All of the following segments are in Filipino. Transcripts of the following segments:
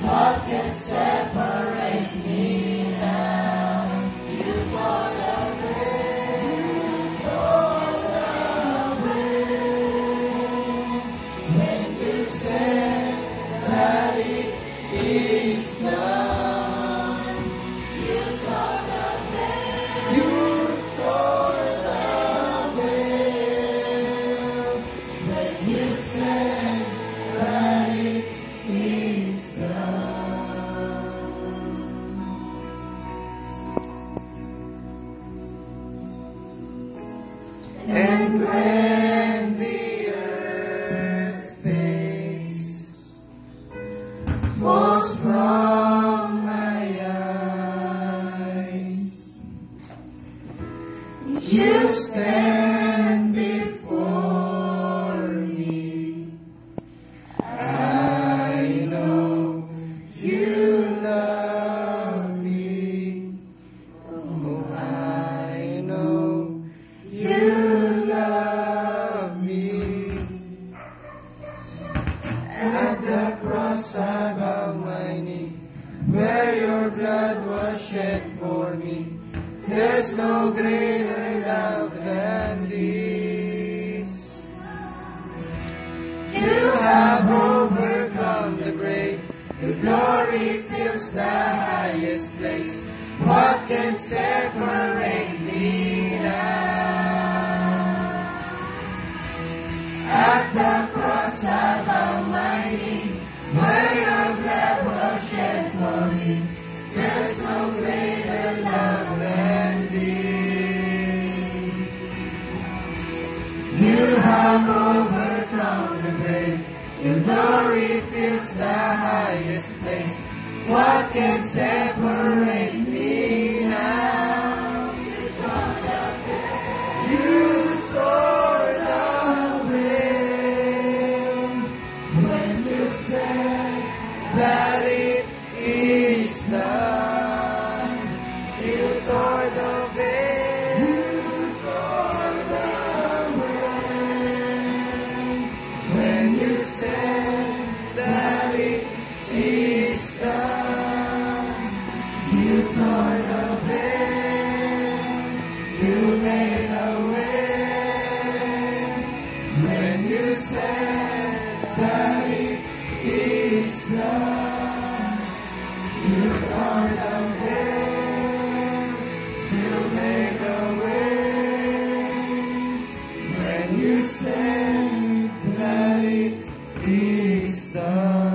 What can separate me now? You tore the veil, you tore the veil. When you said that it is done, you tore the veil, you tore the veil. When you said that it is done. And when the earth fades, falls from my eyes, you stand before me. I know you love me. Oh, I know you love me. At the cross I bow my knee, where your blood was shed for me. There's no greater love than this. You have overcome the grave. Your glory fills the highest place. What can separate me now? At the cross I bow my knee, where your blood was shed for me. There's no greater love than this. You have overcome the grave. Your glory fills the highest place. What can separate me now? You tore the veil. You tore the veil. When you said that it is done, you tore the veil. You tore the veil. When you said that it is done, you tore the veil. You made a way. When you said that it is done, you tore the veil. You made a way. When you said that it is done.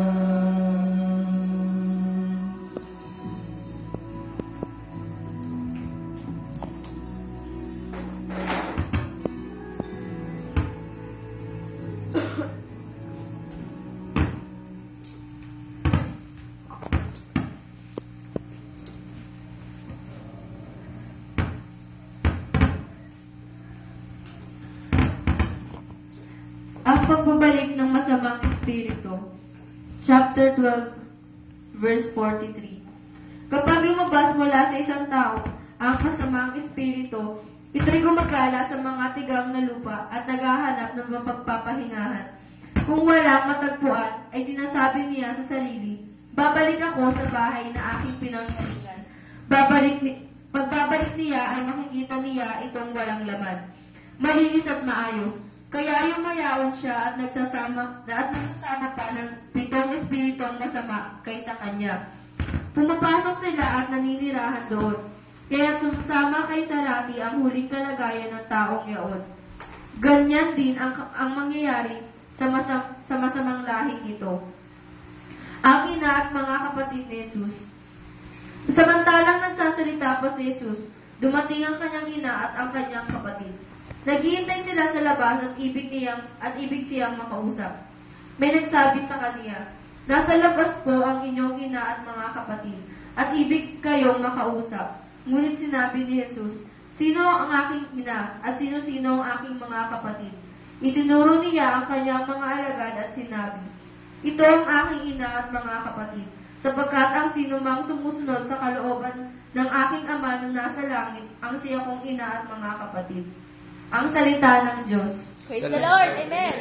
Ang pagbabalik ng masamang espiritu. Chapter 12, verse 43. Kapag lumabas mula sa isang tao ang masamang espiritu, ito'y gumagala sa mga tigang na lupa at naghahanap ng mapagpapahingahan. Kung walang matagpuan, ay sinasabi niya sa sarili, babalik ako sa bahay na aking pinanggalingan. Pagbabalik niya ay makikita niya itong walang laman, malinis at maayos. Kaya yumayaon siya at nagsasama pa ng 7 espiritong masama kaysa kanya. Pumapasok sila at naninirahan doon. Kaya sumasama kay Sarati ang huling kalagayan ng taong yaon. Ganyan din ang mangyayari sa masamang lahing ito. Ang ina at mga kapatid ni Jesus. Samantalang nagsasalita pa si Jesus, dumating ang kanyang ina at ang kanyang kapatid. Naghihintay sila sa labas at ibig siyang makausap. May nagsabi sa kaniya, nasa labas po ang inyong ina at mga kapatid, at ibig kayong makausap. Ngunit sinabi ni Jesus, sino ang aking ina at sino-sino ang aking mga kapatid? Itinuro niya ang kanyang mga alagad at sinabi, ito ang aking ina at mga kapatid, sapagkat ang sinumang sumusunod sa kalooban ng aking ama na nasa langit, ang siya kong ina at mga kapatid. Ang salita ng Diyos. Praise the Lord. Amen.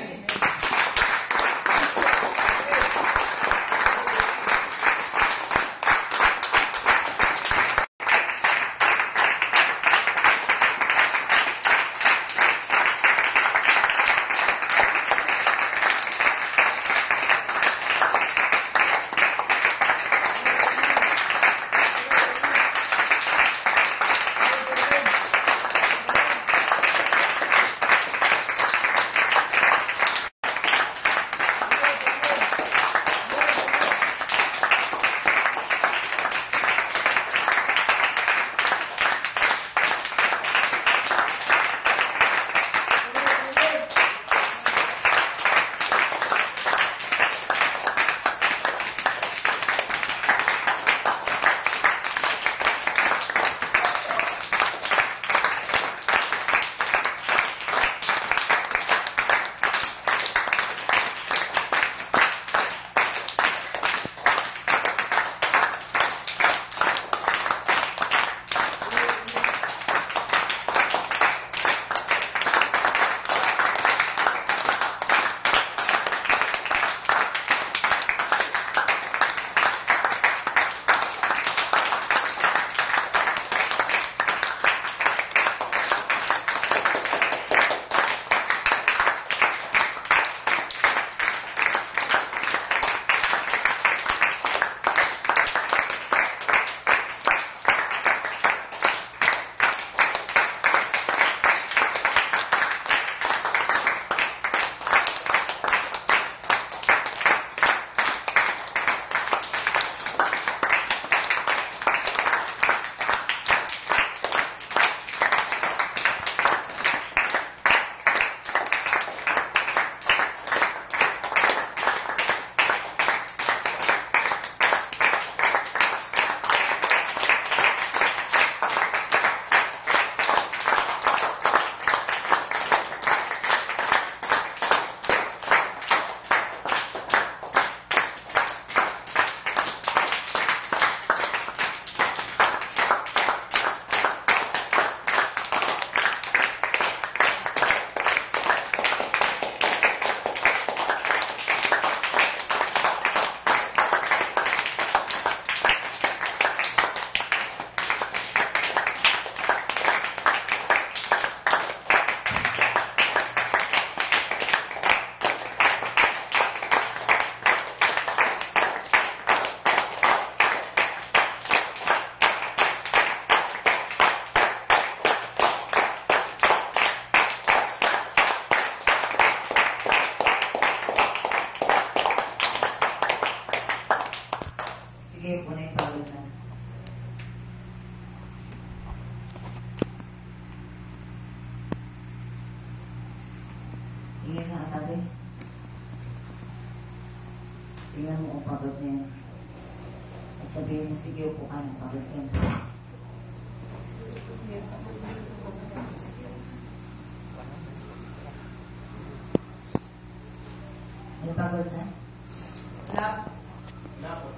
Sige, po na yung pagod na. Tingnan na katabi. Tingnan mo kung pagod niya. At sabihin mo, sige, upo ka ng pagod yan. May pagod na? Wala po.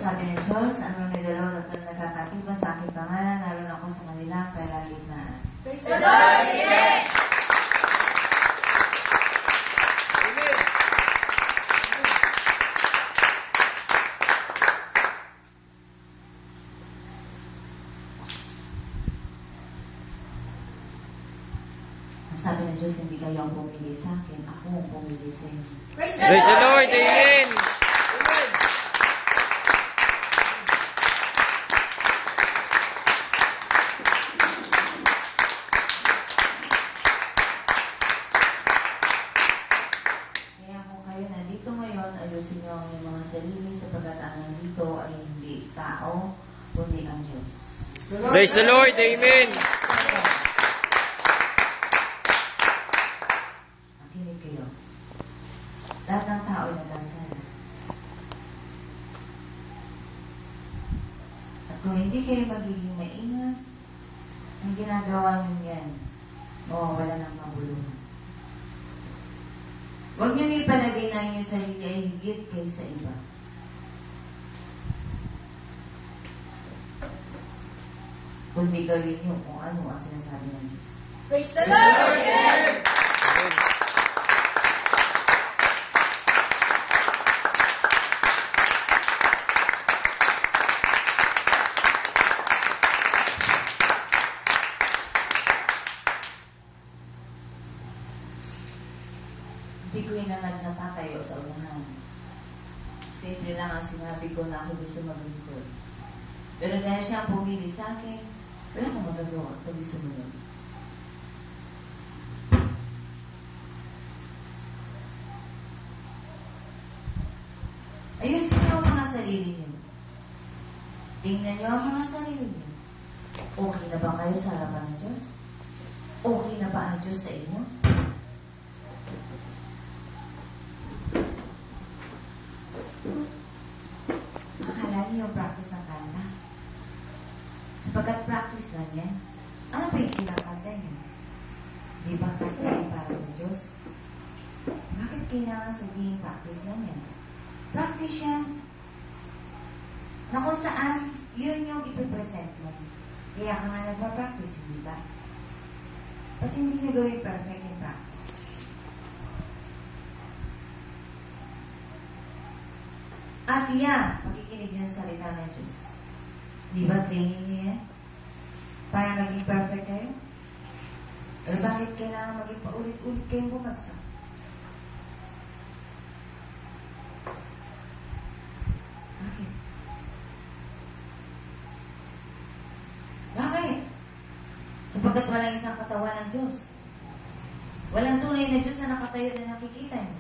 Sabi ng Diyos, ano may dalawa na nagkakatiba sa aking pangalan, naroon ako sa kanila, kalagitnaan. Praise the Lord! Amen! Sabi ng Diyos, hindi kayo ang pumili sa akin, ako ang pumili sa inyo. Praise Praise the Lord! Amen! Kaya kung kayo nandito ngayon, ayusin niyo ang inyong mga sarili sapagkat ang nandito ay hindi tao, kundi ang Diyos. Praise the Lord! Amen! Makinig kayo. Lahat ng tao ay nagkasala. At kung hindi kayo magiging maingat, ang ginagawa niyo yan, mawawala ng mabuluhan. Huwag niyo ipalagay na inyong sarili ay higit kaysa iba. Kundi gawin niyo kung ano ang sinasabi ng Diyos. Praise the Lord! Amen! Hindi ko inangad na tatayo sa unahan. Simple lang ang sinabi ko na ako gusto maglingkod. Pero dahil siya ang pumili sa akin, wala akong magagawa kundi sumunod. Ayusin niyo ang mga sarili niyo. Tingnan niyo ang mga sarili niyo. Okay na ba kayo sa harapan ng Diyos? Okay na ba ang Diyos sa inyo? Akala niyo yung practice ng kanta? Sapagkat practice lang yan. Ano ba yung kinakanta niyo? Di ba kanta yan para sa Diyos? Bakit kailangan sabihin practice lang yan? Practice yan na kung saan yun yung ipipresent mo. Kaya ka nga nagpa-practice, di ba? Ba't hindi nyo gawin perfect yung practice? At yan, makikinig ng salita ng Diyos. Di ba training niya yan? Para maging perfect kayo? Pero bakit kailangan maging paulit-ulit kayong bumagsak? Bakit? Bakit? Sapagkat walang isang katawan ng Diyos. Walang tunay na Diyos na nakatayo na nakikita niyo.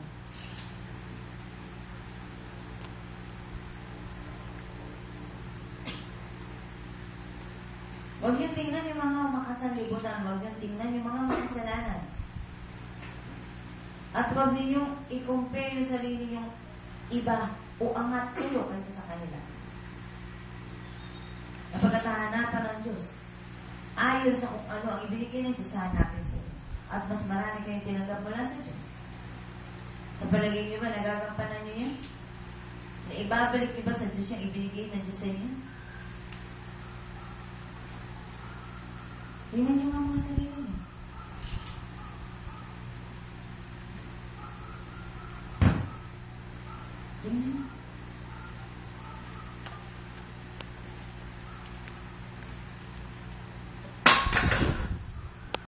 Huwag yung tingnan yung mga makasalibutan. Huwag yung tingnan yung mga makasalanan. At huwag ninyong i-compare yung sarili yung iba o angat kayo kaysa sa kanila. Napagkat hahanapan ng Diyos, ayon sa kung ano ang ibinigay ng Diyos, hahanapin sa inyo. At mas marami kayong tinanggap mula sa Diyos. Sa palagay niyo ba, nagagampanan niyo yan? Na ibabalik niyo ba sa Diyos yung ibinigay